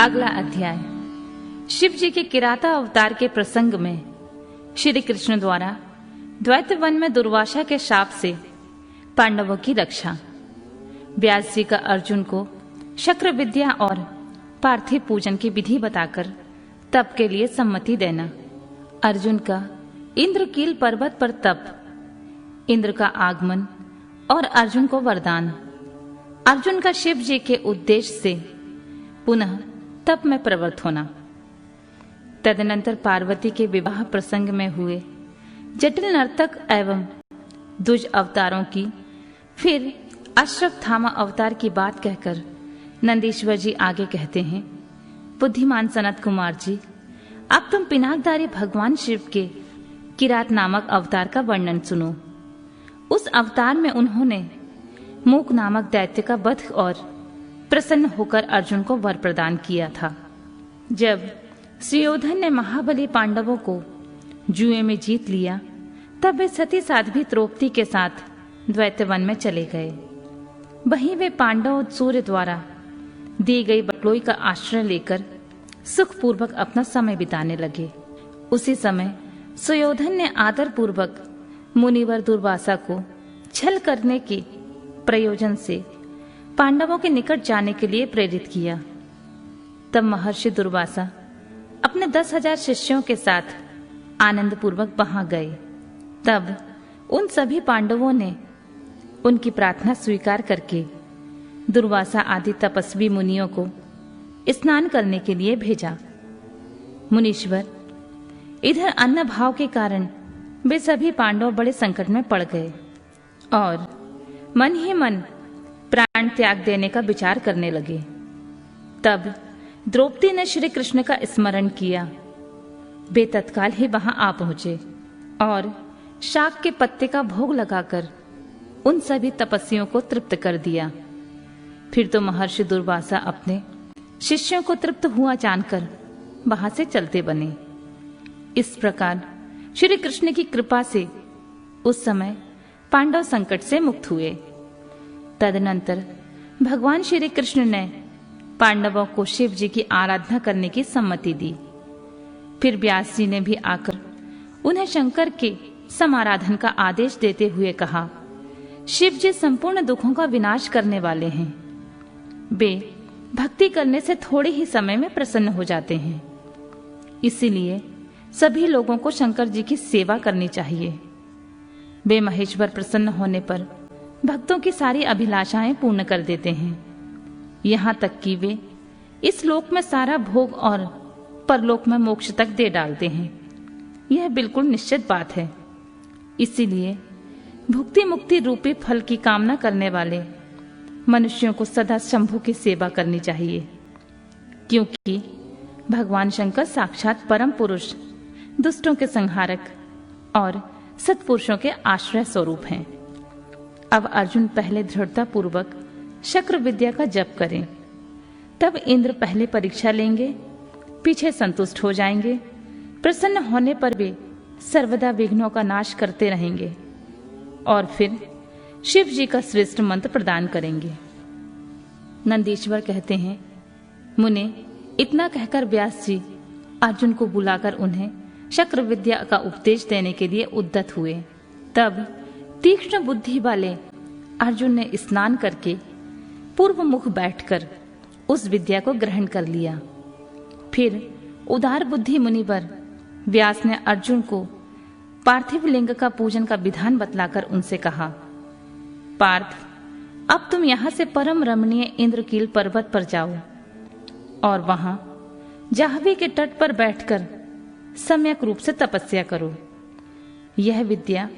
अगला अध्याय। शिव जी के किराता अवतार के प्रसंग में श्री कृष्ण द्वारा द्वैत वन में दुर्वासा के शाप से पांडवों की रक्षा। व्यास जी का अर्जुन को शक्र विद्या और पार्थिव पूजन की विधि बताकर तप के लिए सम्मति देना। अर्जुन का इंद्रकील पर्वत पर तप, इंद्र का आगमन और अर्जुन को वरदान। अर्जुन का शिव जी के उद्देश्य से पुनः तप में प्रवृत्त होना। तदनंतर पार्वती के विवाह प्रसंग में हुए जटिल नर्तक एवं द्विज अवतारों की, फिर अश्वत्थामा अवतार की बात कहकर नंदीश्वर जी आगे कहते हैं, बुद्धिमान सनत कुमार जी, अब तुम पिनाकधारी भगवान शिव के किरात नामक अवतार का वर्णन सुनो। उस अवतार में उन्होंने मूक नामक दैत्य का वध और प्रसन्न होकर अर्जुन को वर प्रदान किया था। जब सुयोधन ने महाबली पांडवों को जुए में जीत लिया, तब वे सती साध्वी द्रौपदी के साथ द्वैत वन में चले गए। वहीं वे पांडव सूर्य द्वारा दी गई बटलोई का आश्रय लेकर सुखपूर्वक अपना समय बिताने लगे। उसी समय सुयोधन ने आदर पूर्वक मुनिवर दुर्वासा को छल करने के प्रयोजन से पांडवों के निकट जाने के लिए प्रेरित किया। तब महर्षि दुर्वासा अपने 10,000 शिष्यों के साथ आनंद पूर्वक वहां गए। तब उन सभी पांडवों ने उनकी प्रार्थना स्वीकार करके दुर्वासा आदि तपस्वी मुनियों को स्नान करने के लिए भेजा। मुनीश्वर, इधर अन्न भाव के कारण वे सभी पांडव बड़े संकट में पड़ गए और मन ही मन प्राण त्याग देने का विचार करने लगे। तब द्रौपदी ने श्री कृष्ण का स्मरण किया। वे तत्काल ही वहां आ पहुंचे और शाक के पत्ते का भोग लगाकर उन सभी तपस्वियों को तृप्त कर दिया। फिर तो महर्षि दुर्वासा अपने शिष्यों को तृप्त हुआ जानकर वहां से चलते बने। इस प्रकार श्री कृष्ण की कृपा से उस समय पांडव संकट से मुक्त हुए। तदनंतर भगवान श्री कृष्ण ने पांडवों को शिव जी की आराधना करने की सम्मति दी। फिर व्यास जी ने भी आकर उन्हें शंकर के समाराधन का आदेश देते हुए कहा, शिव जी संपूर्ण दुखों का विनाश करने वाले हैं। वे भक्ति करने से थोड़े ही समय में प्रसन्न हो जाते हैं। इसीलिए सभी लोगों को शंकर जी की सेवा करनी चाहिए। वे महेश्वर प्रसन्न होने पर भक्तों की सारी अभिलाषाएं पूर्ण कर देते हैं, यहाँ तक कि वे इस लोक में सारा भोग और परलोक में मोक्ष तक दे डालते हैं। यह बिल्कुल निश्चित बात है। इसीलिए भुक्ति मुक्ति रूपी फल की कामना करने वाले मनुष्यों को सदा शंभु की सेवा करनी चाहिए, क्योंकि भगवान शंकर साक्षात परम पुरुष, दुष्टों के संहारक और सत्पुरुषों के आश्रय स्वरूप हैं। अब अर्जुन पहले दृढ़ता पूर्वक शक्र विद्या का जप करें, तब इंद्र पहले परीक्षा लेंगे, पीछे संतुष्ट हो जाएंगे। प्रसन्न होने पर वे सर्वदा विघ्नों का नाश करते रहेंगे और फिर शिव जी का श्रेष्ठ मंत्र प्रदान करेंगे। नंदीश्वर कहते हैं, मुने, इतना कहकर व्यास जी अर्जुन को बुलाकर उन्हें शक्र विद्या का उपदेश देने के लिए उद्यत हुए। तब तीक्ष्ण बुद्धि वाले अर्जुन ने स्नान करके पूर्व मुख बैठकर उस विद्या को ग्रहण कर लिया। फिर उदार बुद्धि मुनिवर व्यास ने अर्जुन को पार्थिव लिंग का पूजन का विधान बतलाकर उनसे कहा, पार्थ, अब तुम यहां से परम रमणीय इंद्रकील पर्वत पर जाओ और वहां जाह्नवी के तट पर बैठकर सम्यक रूप से तपस्या करो। यह विद्या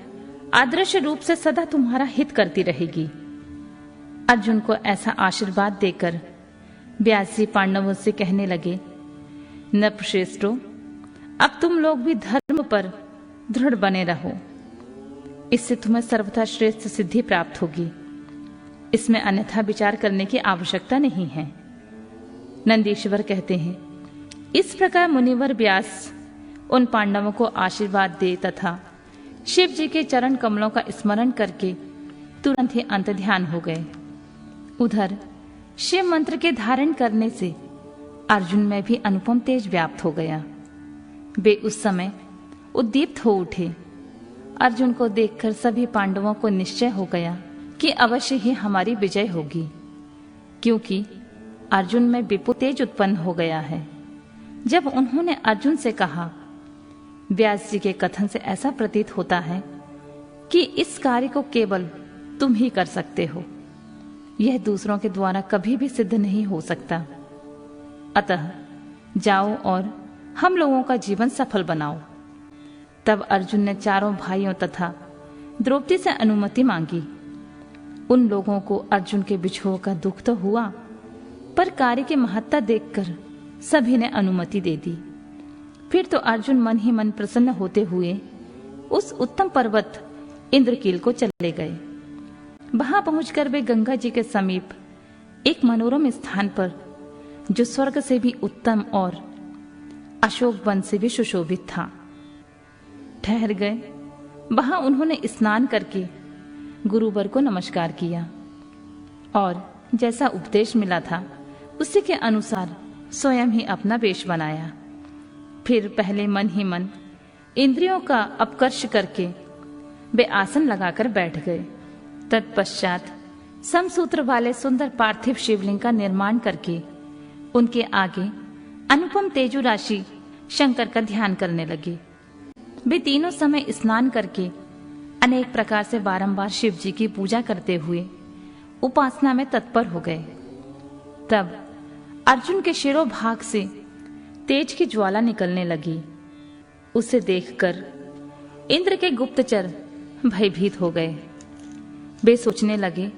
आदर्श रूप से सदा तुम्हारा हित करती रहेगी। अर्जुन को ऐसा आशीर्वाद देकर व्यास जी पांडवों से कहने लगे, नृपश्रेष्ठो, अब तुम लोग भी धर्म पर दृढ़ बने रहो। इससे तुम्हें सर्वथा श्रेष्ठ सिद्धि प्राप्त होगी। इसमें अन्यथा विचार करने की आवश्यकता नहीं है। नंदीश्वर कहते हैं, इस प्रकार मुनिवर व्यास उन पांडवों को आशीर्वाद दे तथा शिव जी के चरण कमलों का स्मरण करके तुरंत ही अंतर्ध्यान हो गए। उधर शिव मंत्र के धारण करने से अर्जुन में भी अनुपम तेज व्याप्त हो गया। वे उस समय उद्दीप्त हो उठे। अर्जुन को देखकर सभी पांडवों को निश्चय हो गया कि अवश्य ही हमारी विजय होगी, क्योंकि अर्जुन में विपुल तेज उत्पन्न हो गया है। जब उन्होंने अर्जुन से कहा, व्यास जी के कथन से ऐसा प्रतीत होता है कि इस कार्य को केवल तुम ही कर सकते हो, यह दूसरों के द्वारा कभी भी सिद्ध नहीं हो सकता। अतः जाओ और हम लोगों का जीवन सफल बनाओ। तब अर्जुन ने चारों भाइयों तथा द्रौपदी से अनुमति मांगी। उन लोगों को अर्जुन के बिछोह का दुख तो हुआ, पर कार्य की महत्ता देखकर सभी ने अनुमति दे दी। फिर तो अर्जुन मन ही मन प्रसन्न होते हुए उस उत्तम पर्वत इंद्रकील को चले गए। वहां पहुंचकर वे गंगा जी के समीप एक मनोरम स्थान पर, जो स्वर्ग से भी उत्तम और अशोक वन से भी सुशोभित था, ठहर गए। वहां उन्होंने स्नान करके गुरुवर को नमस्कार किया और जैसा उपदेश मिला था उसी के अनुसार स्वयं ही अपना वेश बनाया। फिर पहले मन ही मन इंद्रियों का अपकर्ष करके वे आसन लगाकर बैठ गए। तत्पश्चात समसूत्र वाले सुंदर पार्थिव शिवलिंग का निर्माण करके उनके आगे अनुपम तेजु राशि शंकर का ध्यान करने लगे। वे तीनों समय स्नान करके अनेक प्रकार से बारंबार शिव जी की पूजा करते हुए उपासना में तत्पर हो गए। तब अर्जुन के शिरोभाग से तेज की ज्वाला निकलने लगी। उसे देखकर इंद्र के गुप्तचर भयभीत हो गए। वे सोचने लगे,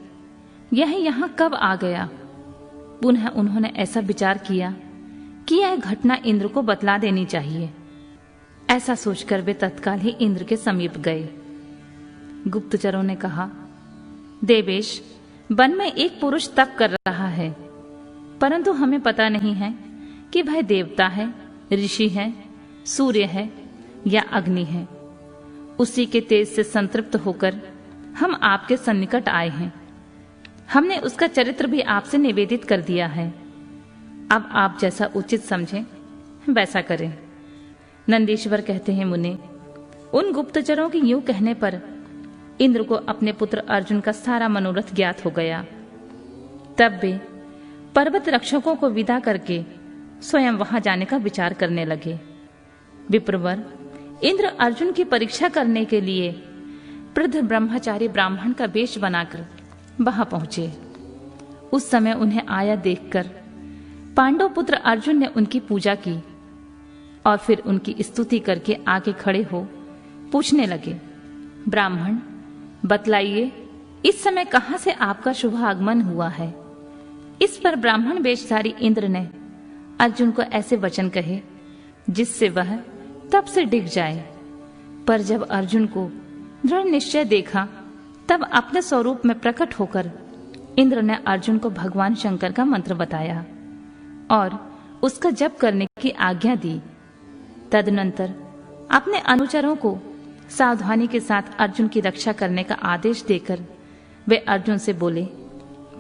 यह यहां कब आ गया। पुनः उन्होंने ऐसा विचार किया कि यह घटना इंद्र को बतला देनी चाहिए। ऐसा सोचकर वे तत्काल ही इंद्र के समीप गए। गुप्तचरों ने कहा, देवेश, वन में एक पुरुष तप कर रहा है, परंतु हमें पता नहीं है कि वह देवता है, ऋषि है, सूर्य है या अग्नि है। उसी के तेज से संतृप्त होकर हम आपके सन्निकट आए हैं। हमने उसका चरित्र भी आपसे निवेदित कर दिया है। अब आप जैसा उचित समझें वैसा करें। नंदीश्वर कहते हैं, मुने, उन गुप्तचरों के यूं कहने पर इंद्र को अपने पुत्र अर्जुन का सारा मनोरथ ज्ञात हो गया। तब वे पर्वत रक्षकों को विदा करके स्वयं वहां जाने का विचार करने लगे। विप्रवर, इंद्र अर्जुन की परीक्षा करने के लिए वृद्ध ब्रह्मचारी ब्राह्मण का वेश बनाकर वहां पहुंचे। उस समय उन्हें आया देखकर पांडव पुत्र अर्जुन ने उनकी पूजा की और फिर उनकी स्तुति करके आगे खड़े हो पूछने लगे, ब्राह्मण, बतलाइए इस समय कहां से आपका शुभ आगमन हुआ है। इस पर ब्राह्मण वेशधारी इंद्र ने अर्जुन को ऐसे वचन कहे जिससे वह तब से डिग जाए। पर जब अर्जुन को दृढ़ निश्चय देखा, तब अपने स्वरूप में प्रकट होकर इंद्र ने अर्जुन को भगवान शंकर का मंत्र बताया और उसका जप करने की आज्ञा दी। तदनंतर अपने अनुचरों को सावधानी के साथ अर्जुन की रक्षा करने का आदेश देकर वे अर्जुन से बोले,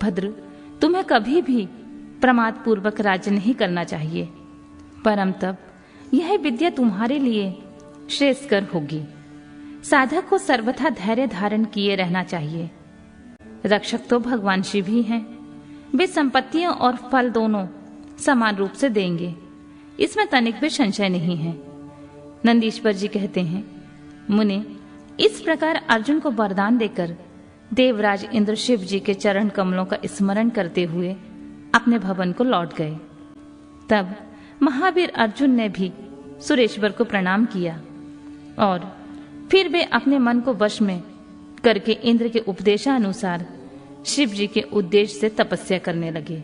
भद्र, तुम्हें कभी भी प्रमाद पूर्वक राज्य नहीं करना चाहिए, परम तब यह विद्या तुम्हारे लिए श्रेयस्कर होगी। साधक को सर्वथा धैर्य धारण किए रहना चाहिए। रक्षक तो भगवान शिव ही हैं। वे संपत्तियों और फल दोनों समान रूप से देंगे, इसमें तनिक भी संशय नहीं है। नंदीश्वर जी कहते हैं, मुने, इस प्रकार अर्जुन को वरदान देकर देवराज इंद्र शिव जी के चरण कमलों का स्मरण करते हुए अपने भवन को लौट गए। तब महावीर अर्जुन ने भी सुरेश्वर को प्रणाम किया और फिर वे अपने मन को वश में करके इंद्र के उपदेशानुसार शिव जी के उद्देश्य से तपस्या करने लगे।